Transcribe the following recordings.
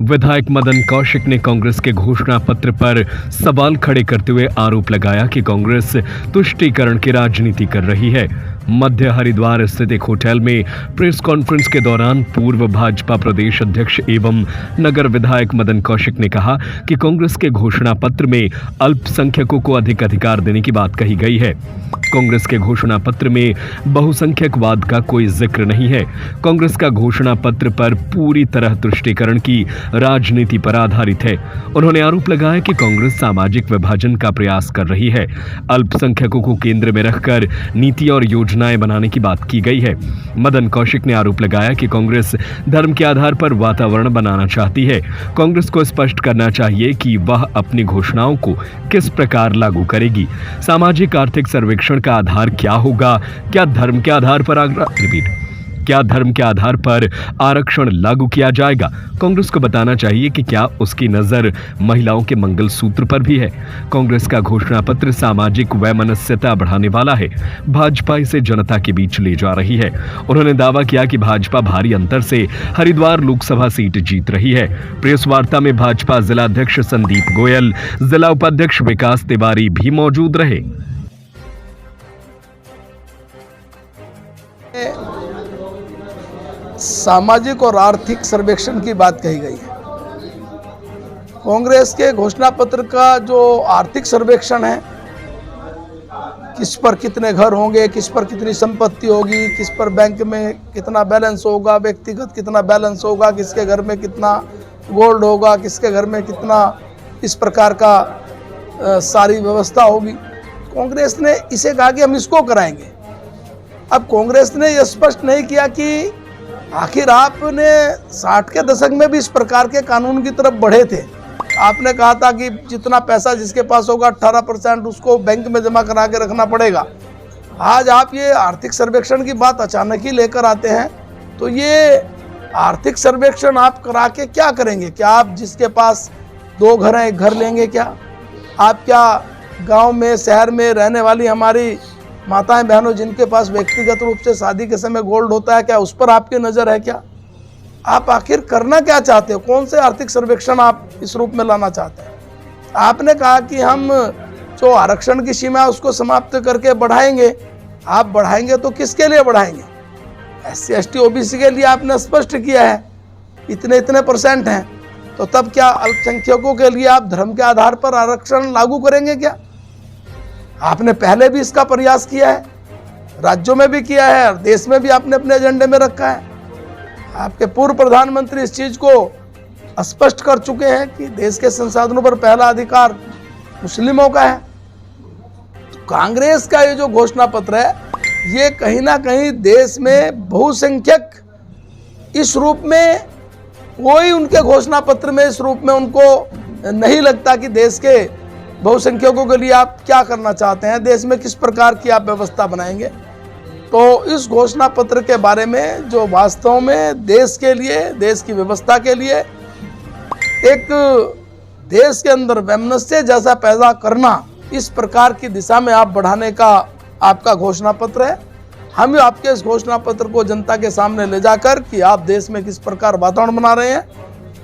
विधायक मदन कौशिक ने कांग्रेस के घोषणा पत्र पर सवाल खड़े करते हुए आरोप लगाया कि कांग्रेस तुष्टीकरण की राजनीति कर रही है। मध्य हरिद्वार स्थित एक होटल में प्रेस कॉन्फ्रेंस के दौरान पूर्व भाजपा प्रदेश अध्यक्ष एवं नगर विधायक मदन कौशिक ने कहा कि कांग्रेस के घोषणा पत्र में अल्पसंख्यकों को अधिक अधिकार देने की बात कही गई है। कांग्रेस के घोषणा पत्र में बहुसंख्यकवाद का कोई जिक्र नहीं है। कांग्रेस का घोषणा पत्र पर पूरी तरह तुष्टीकरण की राजनीति पर आधारित है। उन्होंने आरोप लगाया कि कांग्रेस सामाजिक विभाजन का प्रयास कर रही है। अल्पसंख्यकों को केंद्र में रखकर नीति और योजनाएं बनाने की बात की गई है। मदन कौशिक ने आरोप लगाया कि कांग्रेस धर्म के आधार पर वातावरण बनाना चाहती है। कांग्रेस को स्पष्ट करना चाहिए कि वह अपनी घोषणाओं को किस प्रकार लागू करेगी। सामाजिक आर्थिक सर्वेक्षण का आधार क्या होगा? क्या धर्म के आधार पर आरक्षण लागू किया जाएगा? कांग्रेस को बताना चाहिए कि क्या उसकी नजर महिलाओं के मंगलसूत्र पर भी है। कांग्रेस का घोषणा पत्र सामाजिक वैमनस्यता बढ़ाने वाला है। भाजपा इसे जनता के बीच ले जा रही है। उन्होंने दावा किया कि भाजपा भारी अंतर से हरिद्वार लोकसभा सीट जीत रही है। प्रेस वार्ता में भाजपा जिलाध्यक्ष संदीप गोयल, जिला उपाध्यक्ष विकास तिवारी भी मौजूद रहे। सामाजिक और आर्थिक सर्वेक्षण की बात कही गई है। कांग्रेस के घोषणा पत्र का जो आर्थिक सर्वेक्षण है, किस पर कितने घर होंगे, किस पर कितनी संपत्ति होगी, किस पर बैंक में कितना बैलेंस होगा, व्यक्तिगत कितना बैलेंस होगा, किसके घर में कितना गोल्ड होगा, किसके घर में कितना इस प्रकार का सारी व्यवस्था होगी। कांग्रेस ने इसे कहा कि हम इसको कराएंगे। अब कांग्रेस ने यह स्पष्ट नहीं किया कि आखिर आपने 60 के दशक में भी इस प्रकार के कानून की तरफ बढ़े थे। आपने कहा था कि जितना पैसा जिसके पास होगा 18% उसको बैंक में जमा करा के रखना पड़ेगा। आज आप ये आर्थिक सर्वेक्षण की बात अचानक ही लेकर आते हैं, तो ये आर्थिक सर्वेक्षण आप करा के क्या करेंगे? क्या आप जिसके पास 2 घर हैं 1 घर लेंगे क्या? आप क्या गाँव में शहर में रहने वाली हमारी माताएं बहनों जिनके पास व्यक्तिगत रूप से शादी के समय गोल्ड होता है, क्या उस पर आपकी नज़र है क्या? आप आखिर करना क्या चाहते हो? कौन से आर्थिक सर्वेक्षण आप इस रूप में लाना चाहते हैं? आपने कहा कि हम जो आरक्षण की सीमा है उसको समाप्त करके बढ़ाएंगे। आप बढ़ाएंगे तो किसके लिए बढ़ाएंगे? SC ST OBC के लिए आपने स्पष्ट किया है इतने % हैं, तो तब क्या अल्पसंख्यकों के लिए आप धर्म के आधार पर आरक्षण लागू करेंगे क्या? आपने पहले भी इसका प्रयास किया है, राज्यों में भी किया है और देश में भी आपने अपने एजेंडे में रखा है। आपके पूर्व प्रधानमंत्री इस चीज को स्पष्ट कर चुके हैं कि देश के संसाधनों पर पहला अधिकार मुस्लिमों का है। तो कांग्रेस का ये जो घोषणा पत्र है, ये कहीं ना कहीं देश में बहुसंख्यक इस रूप में कोई उनके घोषणा पत्र में इस रूप में उनको नहीं लगता कि देश के बहुसंख्यकों के लिए आप क्या करना चाहते हैं, देश में किस प्रकार की आप व्यवस्था बनाएंगे। तो इस घोषणा पत्र के बारे में जो वास्तव में देश के लिए, देश की व्यवस्था के लिए एक देश के अंदर वैमनस्य जैसा पैदा करना, इस प्रकार की दिशा में आप बढ़ाने का आपका घोषणा पत्र है। हम आपके इस घोषणा पत्र को जनता के सामने ले जाकर कि आप देश में किस प्रकार वातावरण बना रहे हैं,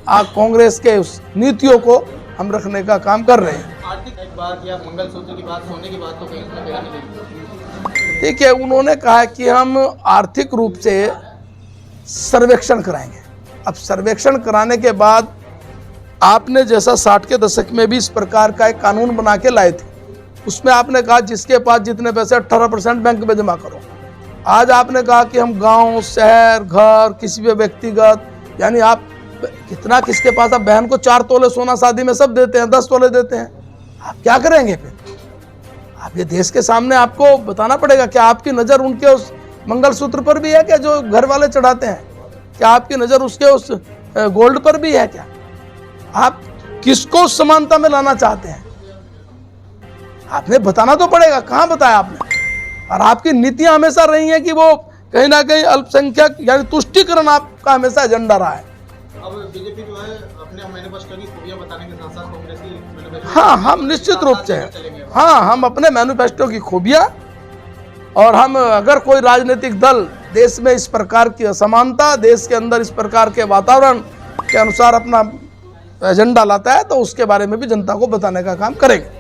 आप कांग्रेस के उस नीतियों को हम रखने का काम कर रहे हैं। आर्थिक बात या मंगलसूत्र की बात, सोने की बात तो कहीं नहीं। देखिए, उन्होंने कहा कि हम आर्थिक रूप से सर्वेक्षण कराएंगे। अब सर्वेक्षण कराने के बाद आपने जैसा 60 के दशक में भी इस प्रकार का एक कानून बना के लाए थे, उसमें आपने कहा जिसके पास जितने पैसे 18% बैंक में जमा करो। आज आपने कहा कि हम गांव, शहर, घर, किसी भी व्यक्तिगत, यानी आप कितना किसके पास, आप बहन को 4 तोले सोना शादी में सब देते हैं, 10 तोले देते हैं। आप क्या करेंगे फिर? आप ये देश के सामने आपको बताना पड़ेगा। क्या आपकी नज़र उनके उस मंगलसूत्र पर भी है क्या जो घर वाले चढ़ाते हैं? क्या आपकी नज़र उसके उस गोल्ड पर भी है क्या? आप किसको समानता में लाना चाहते हैं? आपने बताना तो पड़ेगा। कहाँ बताया आपने? और आपकी नीतियां हमेशा रही हैं कि वो कहीं ना कहीं अल्पसंख्यक यानी तुष्टीकरण आपका हमेशा एजेंडा रहा है। अब बीजेपी जो है अपने मैनिफेस्टो की खूबियां बताने के साथ साथ कांग्रेस की मैनिफेस्टो, हाँ, हम निश्चित रूप से, हाँ, हम अपने मैनिफेस्टो की खूबियां, और हम अगर कोई राजनीतिक दल देश में इस प्रकार की असमानता, देश के अंदर इस प्रकार के वातावरण के अनुसार अपना एजेंडा लाता है तो उसके बारे में भी जनता को बताने का काम करेगा।